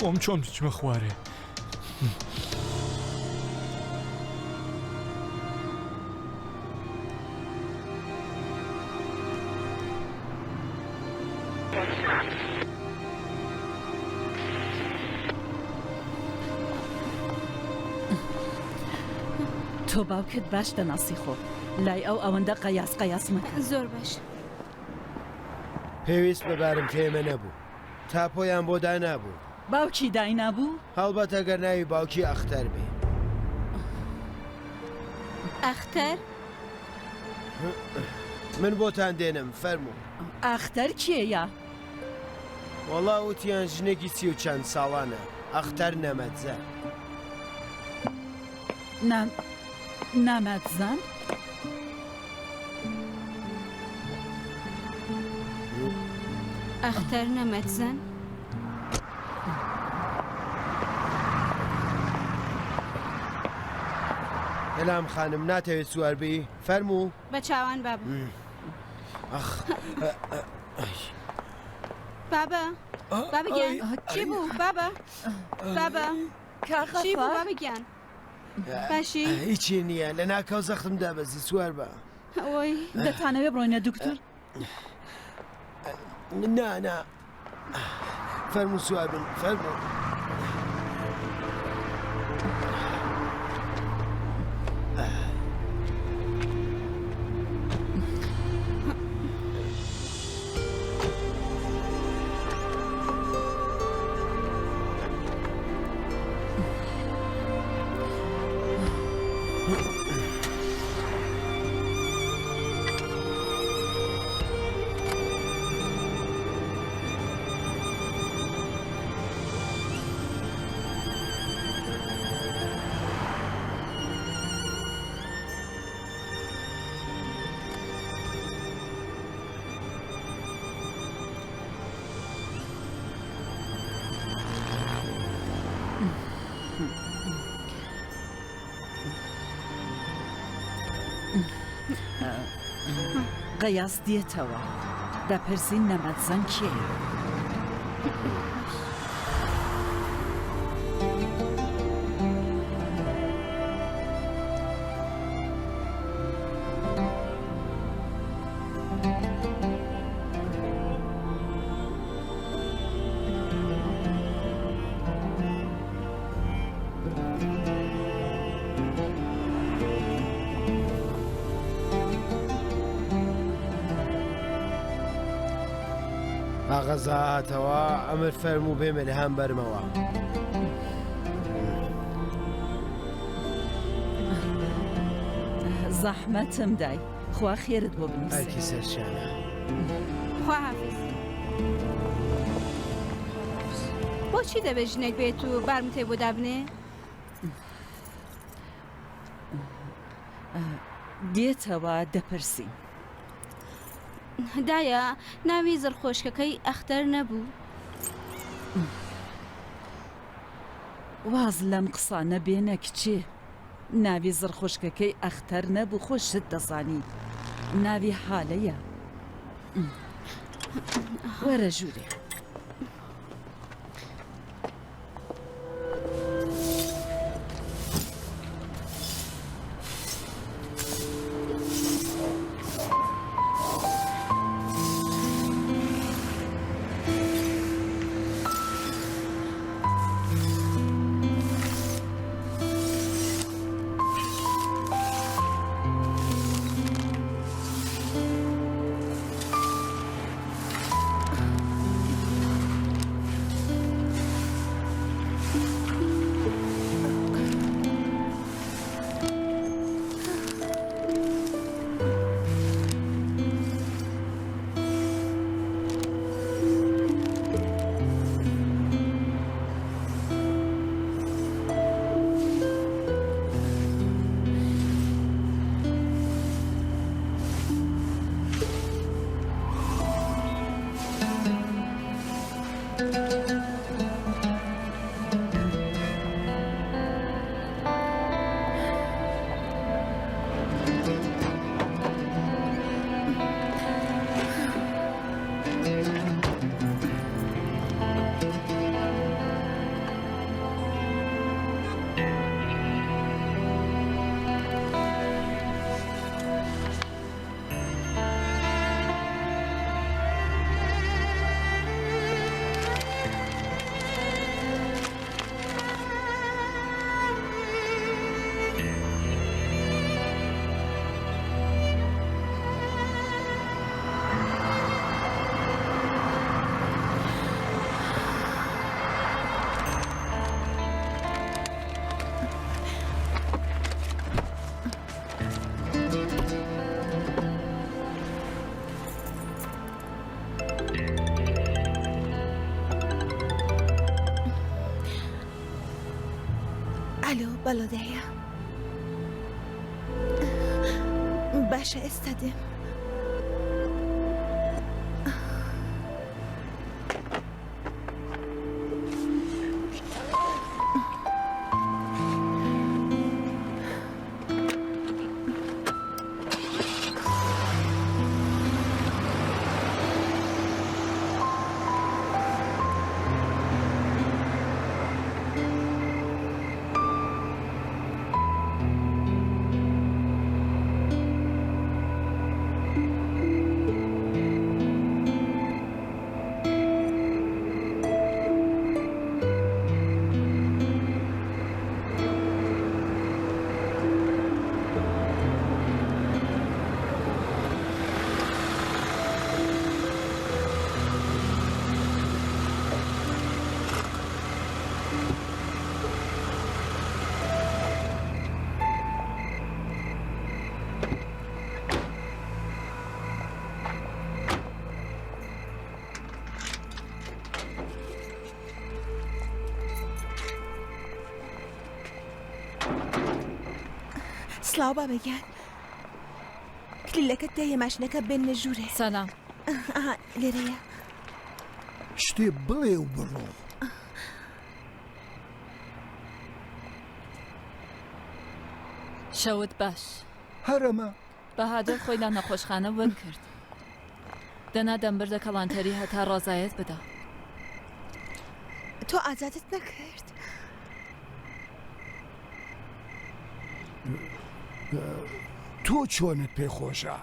خۆم چۆن بچمە خوارێ. تۆ باوکت باش دەناسی خۆ لای ئەو ئەوەندە قەیاس مەکە. زۆر باش. پێویست بەبارم تێمە نەبوو، تاپۆیان بۆ دانابوو. باوکی داینابوو؟ هەڵبەت ئەگەر ناوی باوکی ئەختەر بێ. ئەختەر؟ من بۆتان دێنم فەرموو. ئەختەر کێیە؟ وەڵا وتیان ژنێکی 30 ساڵانە، ئەختەر نەمەتزە. نامەتزان؟ ئەختەر نەمەتزەن؟ هەلام خانم ناتەوێت سوار بی؟ فەرموو. بە چاوان بابە. بابە بابگیان چی بوو بابە؟ بابە چی بوو بابگیان؟ باشی؟ هیچی نییە لە ناکەو زەختمدا بەزی سوار بە. ئەوەی دەتانەوێ بڕۆینە دوکتۆر؟ نا فەرموو سوار بن فەرموو. قەیاس دێتەوە دەپرسین نەمەتزەن کێیە؟ ئاغەزا هاتەوە ئەمر فەرموو بێمە لە هەم بەرمەوە. زەحمەتم دای خوا خێرت بۆ بنووسێ. ئەرکی سەرشانە. خوا حافظ. بۆچی دەبێت ژنێک بێت و بارم تێ بۆ دابنێ؟ دێتەوە دەپرسی. دایە ناوی زەرخۆشکەکەی ئەختەر نەبوو؟ واز لەم قسانە بێنە کچێ. ناوی زەرخۆشکەکەی ئەختەر نەبوو خۆشت دەزانی. ناوی حالەیە. وەرە ژوورێ. ئەلۆ بەڵۆدەیە باشە ئێستا دێم سلااو بابەگیان کلیلەکەت دەیە ماشینەکە بێنە ژوورێ سەلام لێرەیە شتێ بڵێ و بڕۆ شەوت باش هەرەمە بەهادر خۆی لە نەخۆشخانە ون کرد دەنا دەمبردە کەڵانتەری هەتا ڕازایەت بدە تۆ ئازادت نەکرد تۆ چۆنت پێ خۆشە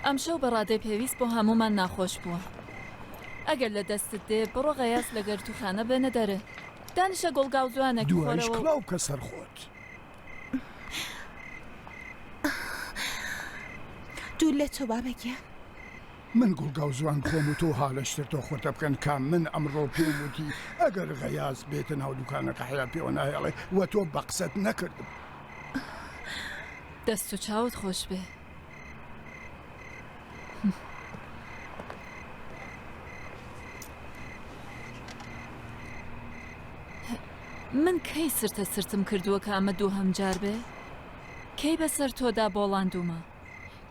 ئەم شەو بەڕادەی پێویست بۆ هەمومان ناخۆش بووە ئەگەر لە دەستت دێ بڕۆ غەیاس لە گەرتوخانە بێنە دەرە دانیشە گۆڵگاو جوانێک دوایش خۆرەوە کڵاو کە سەرخۆت دوور لە تۆ بابەگیان من گوڵگاو زوان خۆم و تۆ هاالشتر تۆ خۆتە بکەن کام من ئەمڕۆ پێم وتی ئەگەر غەیاز بێتە ناو دوکانەکە حیا پێوە ناهێڵێ وە تۆ بە قسەت نەکردم دەست و چاوت خۆش بێ من کەی سرتە سرتم کردووە کە ئەمە دوو هەمجار بێ کەی بەسەر تۆدا بۆڵاندومە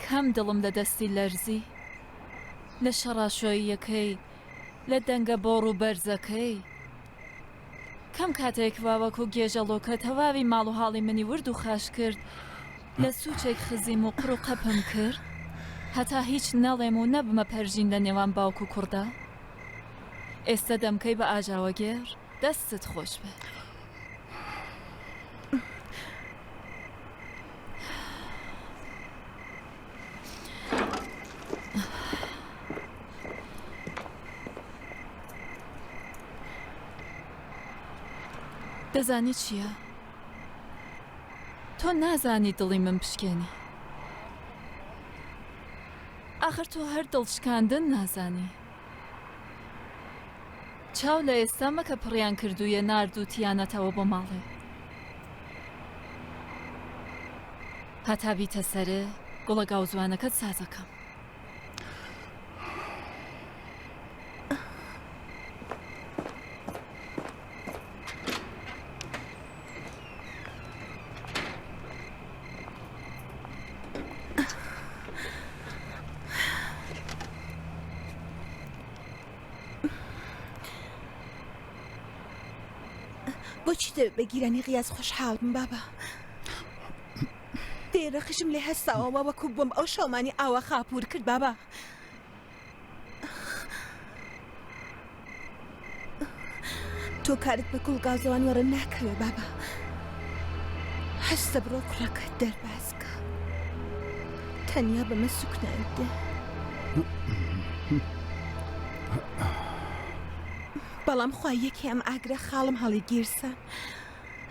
کەم دڵم لە دەستی لەرزی لە شەڕاشۆییەکەی لە دەنگە بۆڕ و بەرزەکەی کەم کاتێک واوەکو گێژەڵۆکە تەواوی ماڵ و حاڵی منی ورد و خاش کرد لە سوچێک خزیم و قڕ و قەپم کرد هەتا هیچ نەڵێم و نەبمە پەرژین لە نێوان باوک و کوڕدا ئێستا دەمکەی بە ئاژاوەگێر دەستت خۆش بێ دەزانی چییە؟ تۆ نازانی دڵی من پشکێنی ئاخر تۆ هەر دڵشکاندن نازانی چاو لە ئێستا مەکە پڕیان کردوویە ناردووتیانەتەوە بۆ ماڵێ هەتا بیتە سەرێ گوڵە گاوزوانەکەت سازەکەم بۆچی دەوێت بە گیرانی غیاز خۆشحاڵ بم بابا دێرەخشم لێ هەستاوەوە وەکو بۆم ئەو شەڵمانی ئاوا خاپور کرد بابا تۆ کارت بە گوڵگازەوان وەرە ناکەوێ بابا هەستە بڕۆ کوڕەکەت دەرباسکە تەنیا بەمە سوکناندە بەڵام خوا یەکی ئەم ئاگرە خاڵم هەڵی گیرسان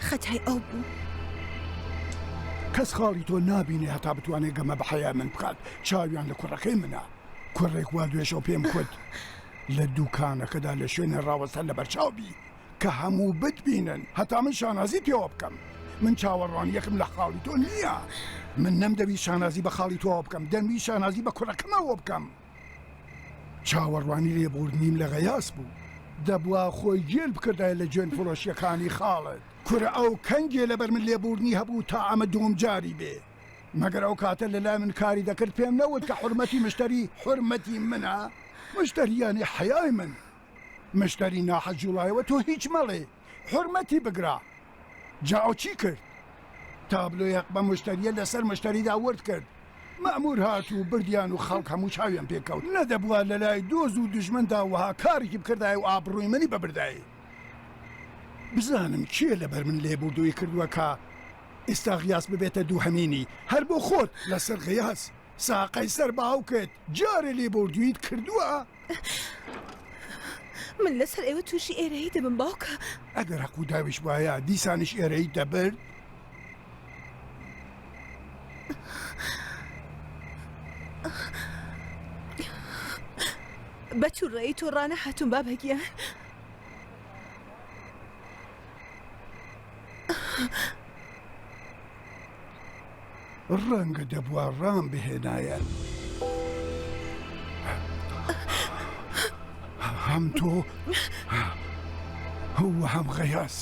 خەتای ئەو بوو کەس خاڵی تۆ نابینێ هەتا بتوانێت گەمە بە حەیا من بکات چاویان لە کوڕەکەی منە کوڕێک وا دوێشەوە پێم کوت لە دوکانەکەدا لە شوێنە ڕاوەستە لە بەرچاوبی کە هەموو بتبینن هەتا من شانازی پێوە بکەم من چاوەڕوان یەکم لە خاڵی تۆ نییە من نەمدەوی شانازی بە خاڵی تۆوە بکەم دەموی شانازی بە کوڕەکەمەوە بکەم چاوەڕوانی لێبوردنیم لە غەیاس بوو دەبوا خۆی گێل بکردای لە جوێن فڕۆشیەکانی خاڵت کورە ئەو کەنگێ لەبەر من لێبوردنی هەبوو تا ئەمە دوم جاری بێ مەگەر ئەو کاتە لەلای من کاری دەکرد پێم نەوت کە حورمەتی مشتری حورمەتی منە مشتریانی حیای من مشتری ناحەجوڵایەوە تۆ هیچ مەڵێ حورمەتی بگرا جا ئەو چی کرد تابلۆیەک بە مشتریە لەسەر مشتریدا ورد کرد مەمور هات و بردیان و خەڵک هەموو چاویان پێکەوت نەدەبووە لەلای دۆز و دژمندا وها کارێکی بکردای و ئابڕووی منی بەبردایی بزانم کێ لەبەر من لێبوردووی کردووە کە ئێستا غیاس ببێتە دووهەمینی هەر بۆ خۆت لەسەر غیاس ساقەی سەر باوکت جارێ لێبوردوویت کردووە من لەسەر ئێوە تووشی ئێرەی دەبم باوکە ئەگەر هەکوو داویش وایە دیسانیش ئێرەی دەبرد بە تووڕێی تۆ ڕانە هاتوون بابەگیان ڕەنگە دەبووە ڕام بهێنایەن هەم تۆ هو هەم غەیاس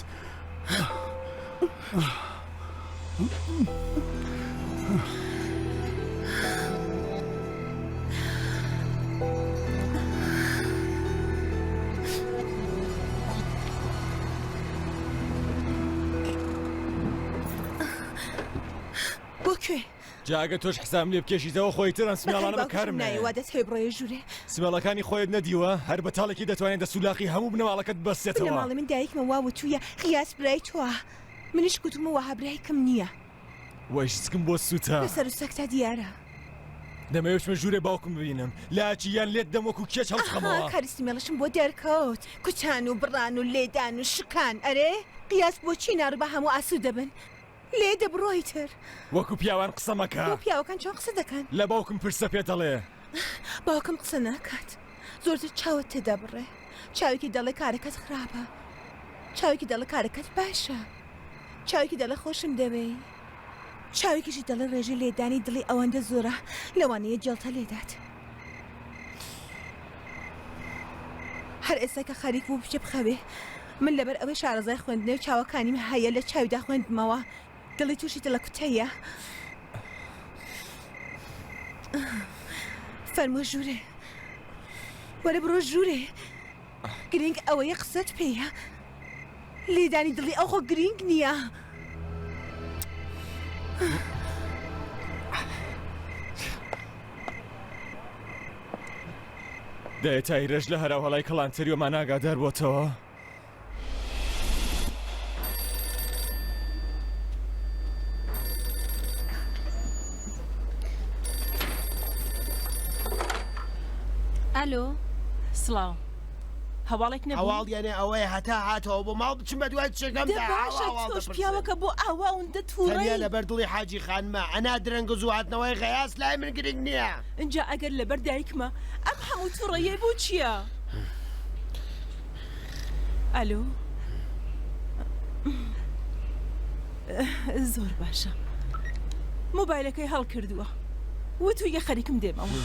بۆ کوێ جاگە تۆش حسام لێ بکێشیتەوە خۆی تران سمێڵانە بەکارم نایەوە دەست هەیە بڕۆیە ژوورێ سمێڵەکانی خۆیت نەدیوە هەر بەتاڵێکی دەتوانێت دەسولاقی هەموو بنەماڵەکەت لە بەستێتەوە ماڵی من دایکمە واوە توویە خیاس برای تۆە منیش گوتمە وەها برایکم نییە وەش سکم بۆ سووتە لەسەر و سەکتا دیارە دەمەوێتمە ژوورێ باوکم ببینم لاچی یان لێت دەموەکو کێچ هەڵخەمەوە کاریستی مێڵشم بۆ دەرکەوت کوچان و بڕان و لێدان و شکان ئەرێ قیاس بۆچی ناڕ بە هەموو ئاسوو دەبن لێ دەبڕۆیتر وەکو پیاوان قسە بۆ مەکە پیاوەکان چۆن قسە دەکەن لە باوکم پرسە پێ دەڵێ باوکم قسە ناکات زۆرتر چاوت تێدا بڕێ چاوێکی دەڵێ کارەکەت خراپە چاوێکی دەڵێ کارەکەت باشە چاوێکی دەڵێ خۆشم دەوێ چاوێکیشی دەڵێ ڕێژەی لێدانی دڵی ئەوەندە زۆرە لەوانەیە جەڵتە لێدات هەر ئێستا کە خەریک بوو بچێ بخەوێ من لەبەر ئەوەی شارەزای خوێندنێ و چاوەکانیم هەیە لە چاویدا خوێندمەوە دڵی تووشی دڵە کوتەیە فەرموو ژوورێ وەرە بڕۆ ژوورێ گرنگ ئەوەیە قسەت پێیە لێدانی دڵی ئەو خۆ گرنگ نییە دەیە تایرەش لە هەراو هەڵای کەڵانتەریۆمان ئاگادار بۆتەوە ئەلۆ سڵاو هەواڵێک نەبوو هەواڵ یانێ ئەوەیە هەتا هاتەوە بۆ ماڵ بچم بە دوای چێگەمدا باشە تۆش پیاوەکە بۆ ئاوا ئەوەندە تەنیا تووڕێ لەبەر دڵی حاجی خانمە ئەنا درەنگ و هاتنەوەی غەیاس لای من گرنگ نییە اینجا ئەگەر لەبەر دایکمە ئەم هەموو تووڕەیە بۆ چییە؟ ئەلۆ زۆر باشە مۆبایلەکەی هەڵ کردووە وتو یە خەریکم دێمەوە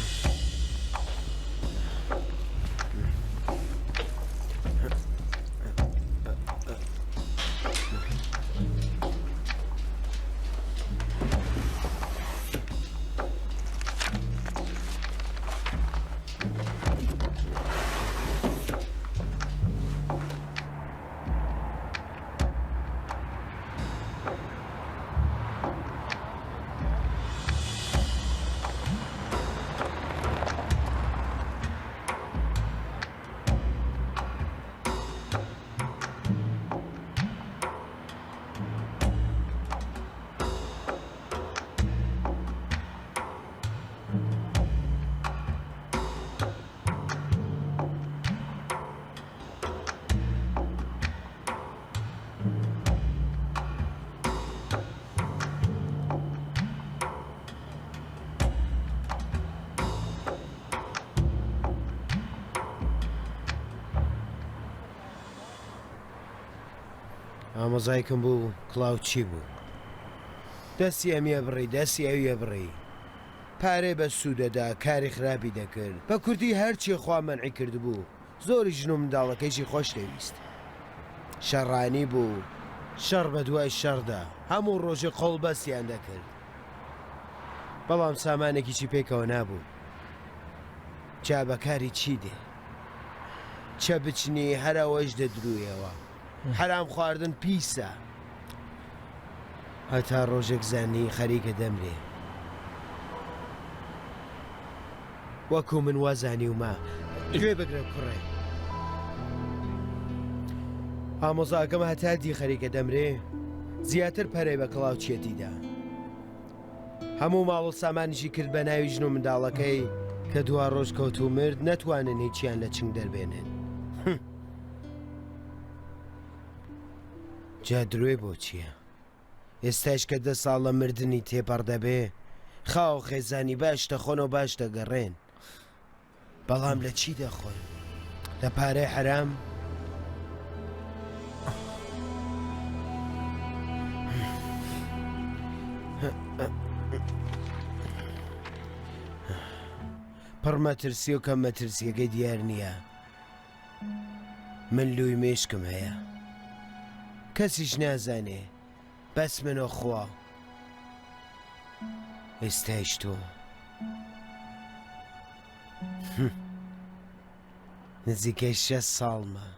ئامۆزایکم بوو کڵاو چی بوو دەستی ئەمیە بڕی دەستی ئەویە بڕی پارێ بە سوودەدا کاری خراپی دەکرد بە کوردی هەرچی خوا مەنعی کرد بوو زۆری ژن و منداڵەکەیشی خۆش دەویست شەڕانی بوو شەڕ بە دوای شەڕدا هەموو ڕۆژێ قۆڵ بەستیان دەکرد بەڵام سامانێکیشی پێکەوە نابوو جا بەکاری چی دێ چە بچنی هەرەوەش دەدرویەوە حرام خواردن پیسە هەتا ڕۆژێک زانی خەریکە دەمرێ وەکو من وازانی وما گوێ بگرە کوڕێ ئامۆزاکەم هەتا دی خەریکە دەمرێ زیاتر پەرەی بە کڵاوچێتیدا هەموو ماڵ و سامانیشی کرد بە ناوی ژن و منداڵەکەی کە دوا ڕۆژ کەوت و مرد نەتوانن هیچیان لە چنگ دەربێنن جا درێ بۆ چییە؟ ئێستاش کە 10 ساڵ لە مردنی تێپەڕ دەبێ خاو خێزانی باش دەخۆن و باش دەگەڕێن بەڵام لە چی دەخۆن؟ لە پارەی حرام؟ پڕ مەترسی و کەم مەترسیەکەی دیار نییە من لوی مێشکم هەیە کەسیش نازانێ بەس منۆ خوا ئێستاش تۆ نزیکەی 6 ساڵمە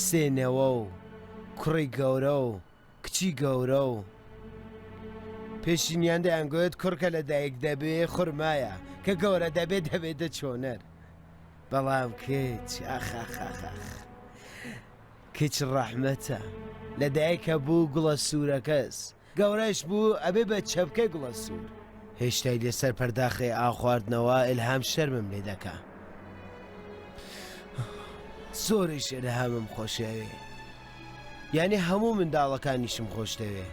سێنەوە و کوڕی گەورە و کچی گەورە و پێشینیان دەیانگوێت کوڕکە لە دایک دەبێ خورمایە کە گەورە دەبێت دەبێتە چۆنەر بەڵام کچ ئاخاخاخاخ کچ ڕەحمەتە لە دایکە بوو گوڵە سوورەکەس گەورەش بوو ئەبێ بە چەپکەی گوڵە سوور هێشتای لێسەر پەرداخی ئاخواردنەوە ئلهام شەرمم لێ دەکا زۆری شێرەهامم خۆشەوێ یعنی هەموو منداڵەکانیشم خۆش دەوێ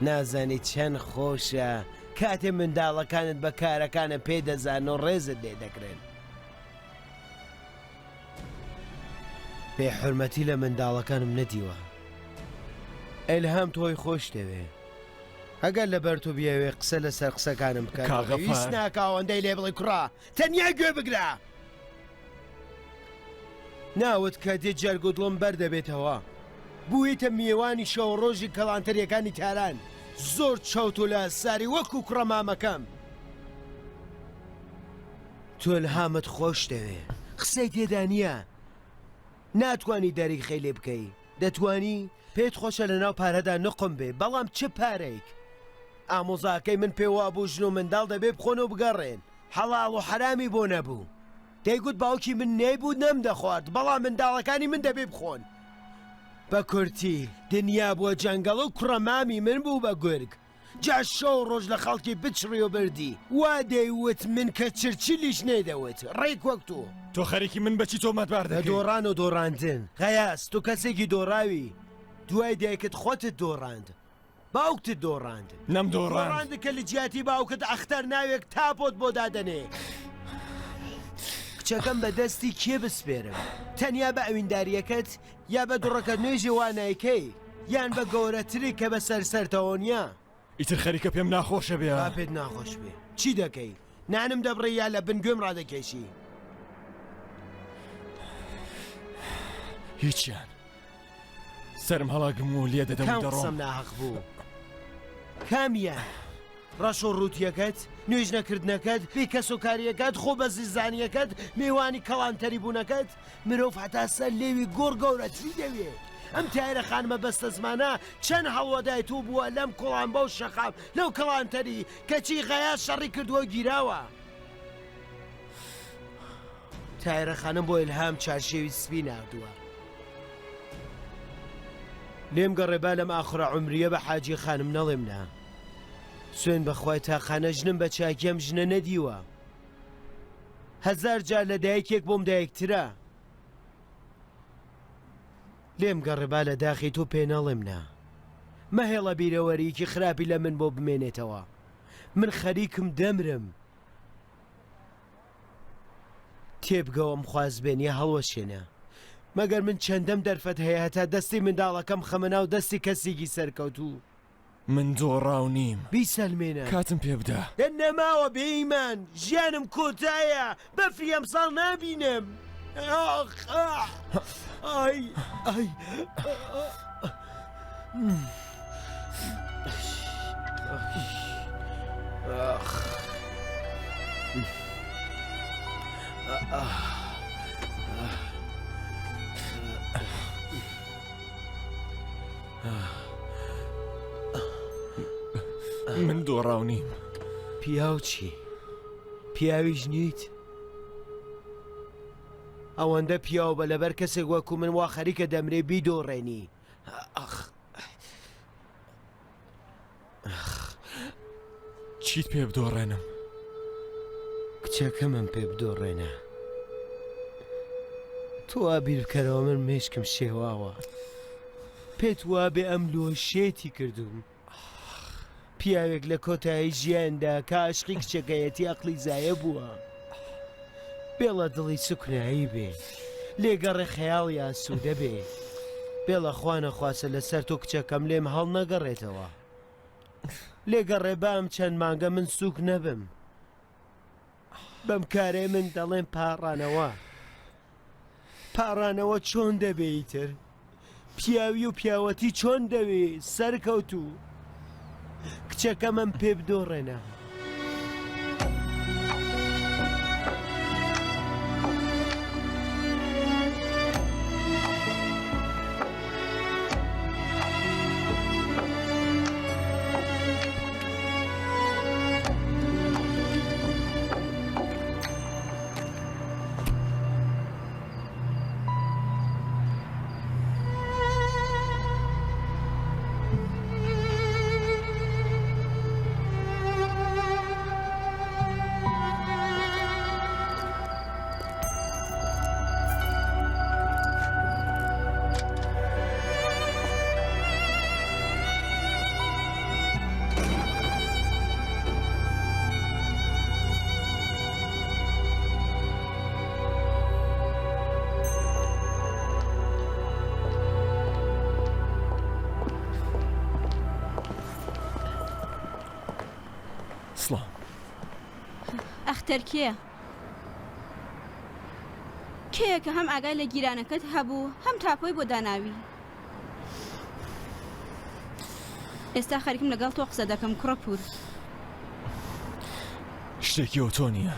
نازانی چەند خۆشە کاتێ منداڵەکانت بە کارەکانە پێدەزان و ڕێزت لێ دەکرێن بێحورمەتی لە منداڵەکانم نەدیوە ئەلهام تۆی خۆش دەوێ ئەگەر لەبەر تۆ بیاوێ قسە لەسەر قسەکانم بکات ویست ناکاوەندەی لێ بڵێ کوڕا تەنیا گوێ بگرە ناوت کە دێ جەرگ و دڵم بەردەبێتەوە بوویتە میێوانی شەو ڕۆژی کەڵانتەریەکانی تاران زۆر چەوت و لە ساری وەکو کوڕە مامەکەم تۆ ئەلهامت خۆش دەوێ قسەی تێدا نییە ناتوانی دەری خەی لێ بکەی دەتوانی پێت خۆشە لەناو پارەدا نقم بێ بەڵام چه پارەیەک ئامۆزاکەی من پێوا بوو ژن و منداڵ دەبێ بخۆن و بگەڕێن حەڵاڵ و حرامی بۆ نەبوو دەیگوت باوکی من نەیبوو نەم دەخوارد بەڵام منداڵەکانی من دەبێ بخۆن بە کورتی دنیا بووە جەنگەڵ و کوڕەمامی من بوو بە گورگ جا شەو ڕۆژ لە خەڵکی بچڕی و بردی وا دەیوت من کە چرچیلیش نەیدەوت ڕێک وەک تۆ خەریکی من بەچی تۆمەتبار دەکەی دۆڕان و دۆڕاندن غەیاس تۆ کەسێکی دۆڕاوی دوای دایکت خۆتت دۆڕاند باوکتت دۆڕاند نەم دۆڕاند کە لە جیاتی باوکت ئەختەر ناوێک تاپۆت بۆ دادەنێ کچەکەم بە دەستی کێ بسپێرم تەنیا بە ئەوینداریەکەت یا بە دوڕەکە نوێژی وانایکەی یان بە گەورەتری کە بە سەرسەرتەوە نیە ئیتر خەریکە پێم ناخۆشە بێ پێت ناخۆش بێ چی دەکەی نانم دەبڕێ یا لە بنگوێم ڕادەکێشی هیچیان سرم هەڵاگم و لێ دەدەم قسەم ناحەق بوو کامیان ڕەش و ڕووتیەکەت نوێژ نەکردنەکەت پێی کەس و کاریەکەت خۆ بە زیزانیەکەت میوانی کەڵانتەری بوونەکەت مرۆڤ هەتا سەر لێوی گۆڕ گەورەتری دەوێت ئەم تایرە خانمە بەستە زمانە چەند هەڵوەدای تو بووە لەم کوڵان بەو شەقام لەو کەڵانتەری کەچی غەیا شەڕی کردووە گیراوە تایرە خانم بۆ ئیلهام چارشێوی سپی نردووە لێم گەڕێبا لەم ئاخرە عمریە بە حاجی خانم نەڵێم نا سوێن بەخوای تاقانە ژنم بە چاکیم ژنە نەدیوە 1000 جار لە دایکێک بۆم دایکترە لێم گەڕێبا لە داخی تۆ پێ نەڵێم نا مەهێڵە بیرەوەریکی خراپی لە من بۆ بمێنێتەوە من خەریکم دەمرم تێبگەوەم خوازبێنیە هەڵوەشێنە مەگەر من چەندەم دەرفەت هەیە هەتا دەستی منداڵەکەم خەمەنا و دەستی کەسێکی سەرکەوتوو من دۆڕاو نیم بیسەلمێنە کاتم پێ بدە نەماوە بێئیمان ژیانم کۆتایە بەفری ئەمساڵ نابینم ئای ئای من دۆڕاو نیم. پیاو چی؟ پیاویش نیت؟ ئەوەندە پیاو بە لەبەر کەسێک وەکو من وا خەریکە دەمرێ بیدۆڕێنی. چیت پێ بدۆڕێنم؟ کچەکە من پێ بدۆڕێنە. تۆ بیر بکەرەوە من مێشکم شێواوە. پێت وابێ ئەم لۆشێتی کردوم. پیاوێک لە کۆتایی ژیاندا کە عاشقی کچەکەیەتی ئەقلی زایە بووە. بێڵە دڵی سوکنایی بێ، لێگەڕێ خەیاڵ یان سوودە بێ. بێڵە خوا نەخواسە لەسەر تۆ کچەکەم لێم هەڵ نەگەڕێتەوە. لێگەڕێ بام چەند مانگە من سووک نەبم. بەم کارێ من دەڵێن پاڕانەوە. پاڕانەوە چۆن دەبێیتر؟ پیاوی و پیاوەتی چۆن دەوێ سەرکەوتوو؟ کچەکە من پێ بدۆڕێنە. سڵام. ئەختەر کێیە؟ کێیە کە هەم ئاگای لە گیرانەکەت هەبوو هەم تاپۆی بۆ داناوی؟ ئێستا خەریکم لەگەڵ تۆ قسە دەکەم کوڕە پور. شتێکی ئەو تۆ نییە.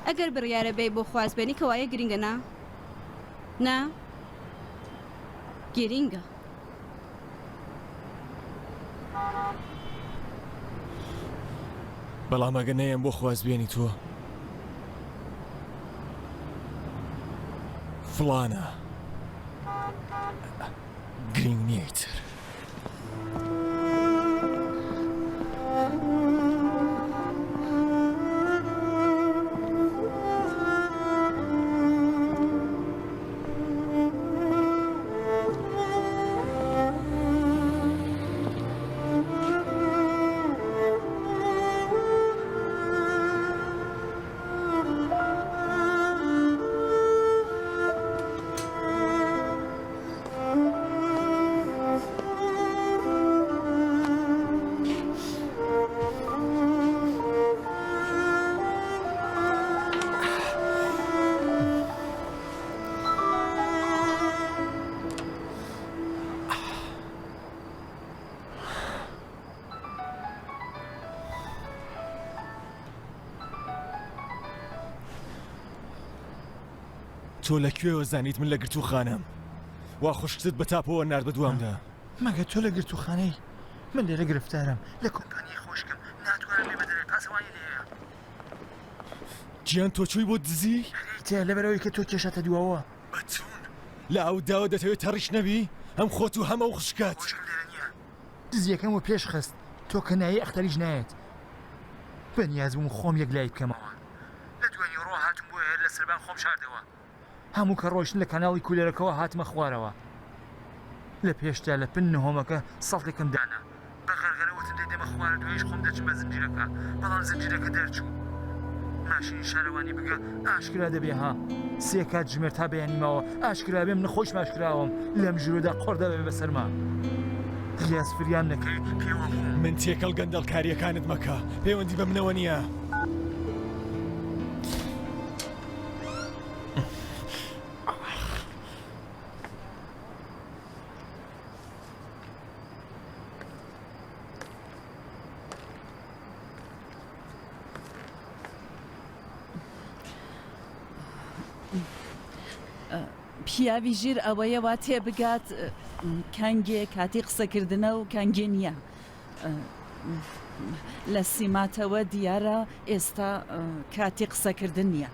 ئەگەر بڕیارە بێ بۆ خوازبێنی کەوایە گرینگە نا؟ نا؟ گرینگە. بەڵام ئەگە نەیەم بۆ خوازبێنی تۆ فڵانە گرنگ نییەیتر. تۆ لەکوێوە زانیت من لە گرتوخانەم؟ وا خوشکتت بە تاپەوە نرد بە دوامدا. مەگە تۆ لە گرتوخانەی؟ من لێرە گرفتارم لە کۆمپانیای خۆشکم، ناتوانم لێ بەدەرێت پاسەوانی لێیە. گیان تۆ چووی بۆ دزی؟ تێ لەبەرەوەی کە تۆ کێشاتە دووەوە. بەچوون لە ئەو داوە دەتەوێت تەڕیش نەبی؟ ئەم خۆت و هەمە و خوشکات. خوشکم لێرە نییە. دزیەکەم و پێش خست، تۆ کە نایی ئەختەریش نایەت. بەنیاز بووم خۆم یەک لای بکەمەوە. لە دوای ڕۆ هاتم بۆ هێر لە سەربان خۆم شاردەوە. هەموو کە ڕۆیشتن لە کاناڵی کولێرەکەەوە هاتمە خوارەوە. لە پێشتا لە پن نهۆمەکە سەڵتێکم دانا. بە غەرغەرەوەتم دەیدەمە خوارە دوێش خۆم دەچم بە زنجیرەکە، بەڵام زنجیرەکە دەرچوو. ماشینی شارەوانی بگە ئاشکرا دەبێ ها. سێ کات ژمێر تا بەیانیمەوە ئاشکرا بێم نەخۆش ماشکراوم لەم ژووردا قۆڕ دەبێ بەسەرما. غیاز فریان نەکەی پێوە بووم. من تێکەڵ گەندەڵکاریەکانت مەکە، پەیوەندی بە منەوە نییە. پیاوی ژیر ئەوەیە وا تێبگات کەنگێ کاتی قسەکردنە و کەنگێ نییە لە سیماتەوە دیارە ئێستا کاتی قسەکردن نییە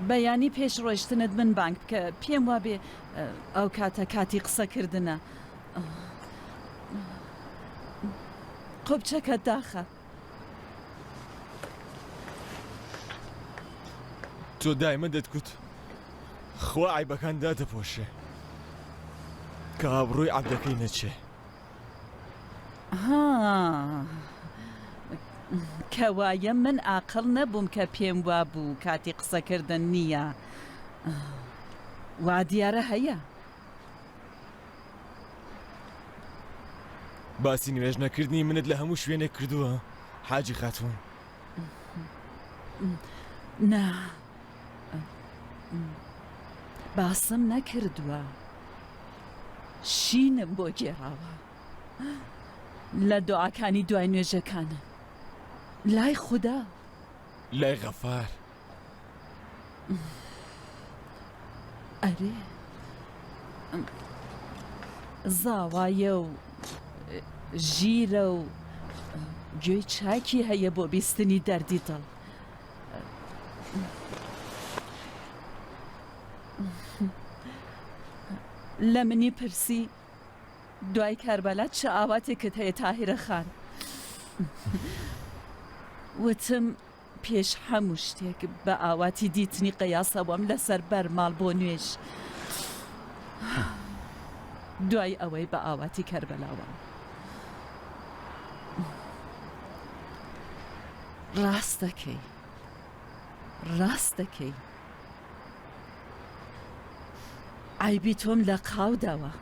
بەیانی پێش ڕۆیشتنت من بانک بکە پێم وابێ ئەو کاتە کاتی قسەکردنە قوبچەکە داخە تۆ دایمە دەتگوت خوا عیبەکان دادەپۆشێ کە ئابڕۆی عەبدەکەی نەچێ کەوایە من ئاقڵ نەبووم کە پێم وابوو کاتی قسەکردن نییە وا دیارە هەیە باسی نوێژ نەکردنی منت لە هەموو شوێنێک کردووە حاجی خاتوون نا باسم نەکردووە شینم بۆ گێڕاوە لە دۆعاکانی دوای نوێژەکانە لای خوددا لای غەفار ئەرێ زاوایە و ژیرە و گوێی چاکی هەیە بۆ بیستنی دەردی دڵ لە منی پرسی دوای کاربەلات چه ئاواتێکت هەیە تاهیرە خان وتم پێش هەموو شتێک بە ئاواتی دیتنی قەیاسەوەم لەسەر بەرماڵ بۆ نوێژ دوای ئەوەی بە ئاواتی کەربەلاوە ڕاستەکەی ڕاستەکەی عیبی تۆم لە قاوداوە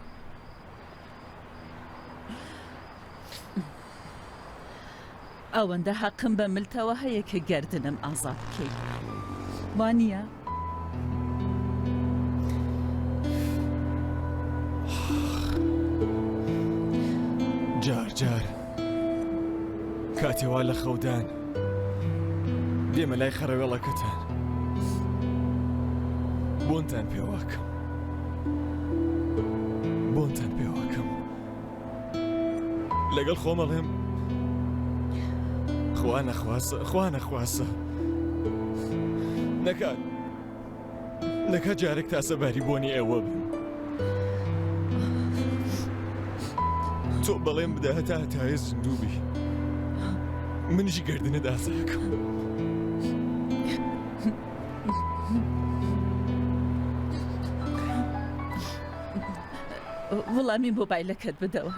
ئەوەندە حەقم بە ملتەوە هەیە کە گەردنم ئازاد بکەی وانییە؟ جار جار کاتێوا لە خەودان دێمە لای خەرەوێڵەکەتان بۆنتان پێواکەم بۆنتان پێواکەم لەگەڵ خۆمەڵێم خوا نەخواسە خوا نەخواسە نەکات جارێک تاسەباری بۆنی ئێوە بم تۆ بەڵێم بدە هەتا هەتایە زیندوو بی منیشی گردنت ئازاکەم وەڵامی مۆبایلەکەت بدەوە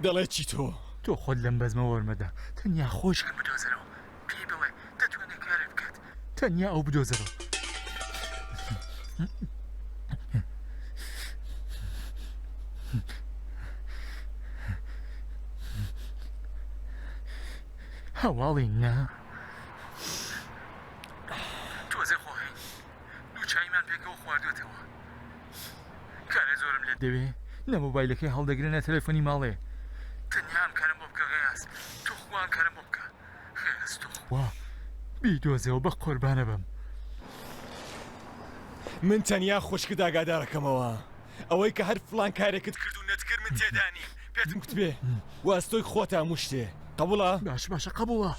دەڵێ چی تۆ خۆت لەم بەزمە وەرمەدا تەنیا خۆشکم بدۆزەرەوە پێی بڵێ دەتوانێت کارت بکات تەنیا ئەو بدۆزەرەوە هەواڵی نا تۆزە خۆهی دوو چایمان پێکەوە خواردوێتەوە کارە زۆرم لێ دەوێ لە مۆبایلەکەی هەڵدەگرێنە تەلەفۆنی ماڵێ تەنیا ئەم کارم بۆ بکە غەیاز تۆ خوان کارم بۆ بکە غەیاز تۆ خوا بیدۆزەوە بە قۆربانە بم من تەنیا خوشکت ئاگادارەکەمەوە ئەوەی کە هەر فڵان کارێکت کرد و نەتکرد من تێدانی پێتم کوتبێ واستۆی خۆتە هەموو شتێ قبوڵە؟ باشە قبوڵە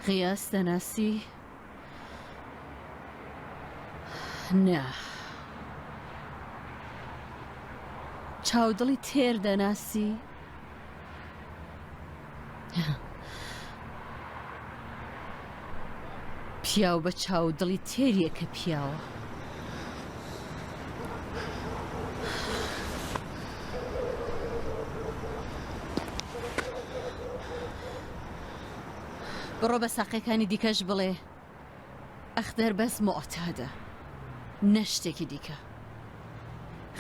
قیاس دەناسی؟ نا چاودڵی تێر دەناسی؟ پیاو بە چاودڵی تێریەکە پیاوە. بڕۆ بە ساقەکانی دیکەش بڵێ ئەختەر بەس مۆتادە نە شتێکی دیکە.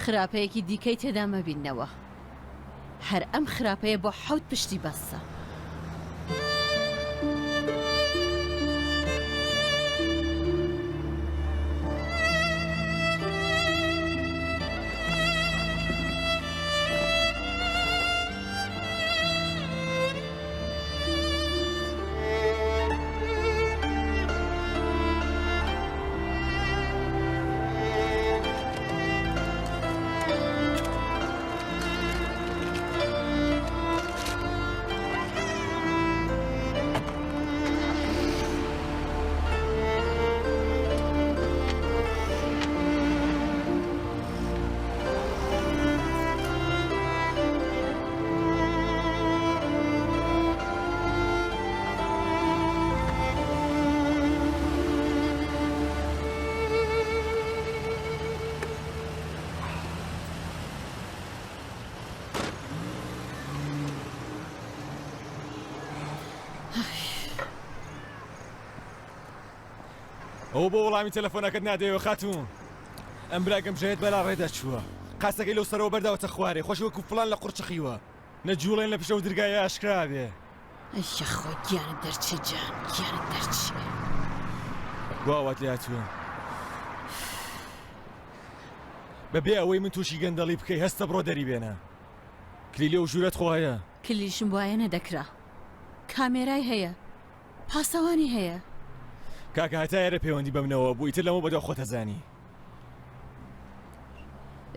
خراپەیەکی دیکەی تێدا مەبینەوە. هەر ئەم خراپەیە بۆ 7 پشتی بەسە. ئەو بۆ وەڵامی تەلەفۆنەکەت نادەوێ خاتوون. ئەم براگەم ژێت بەلا ڕێدا چووە. قاسەکەی لەو سەرەوە بەرداوەتە خوارێ خۆش وەکو فڵان لە قورچەخیوە. نەجوڵێن لە پشە و درگایە ئاشکرا بێ. ئەیخۆ گیانت دەرچێ جان گیانت دەرچێ. واوات لێ هاتووە. بەبێ ئەوەی من تووشی گەندەڵی بکەی هەستە بڕۆ دەری بێنە. کلیلێ و ژوورەت خۆیە. کلیشم وایە نەدەکرا. کامێرای هەیە. پاسەوانی هەیە. کاکە هەتا ئێرە پەیوەندی بەمنەوە بوو ئیتر لەمە بەدەو خۆتە زانی.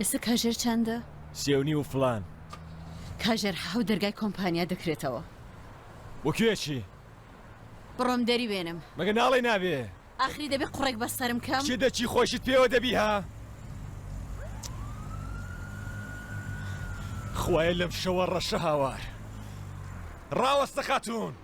ئێستا کاژێر چەندە؟ 3.5 و فلان. کاژێر حەو دەرگای کۆمپانیا دەکرێتەوە. وەکوێکی؟ بڕۆم دەری بێنم. مەگە ناڵێ نابێ. ئاخری دەبێ قوڕێک بەسەرم کەم. چی دەچی خۆشت پێوە دەبی ها؟ خوایە لەم شەوە ڕەشە هاوار. ڕاوەستە خاتوون.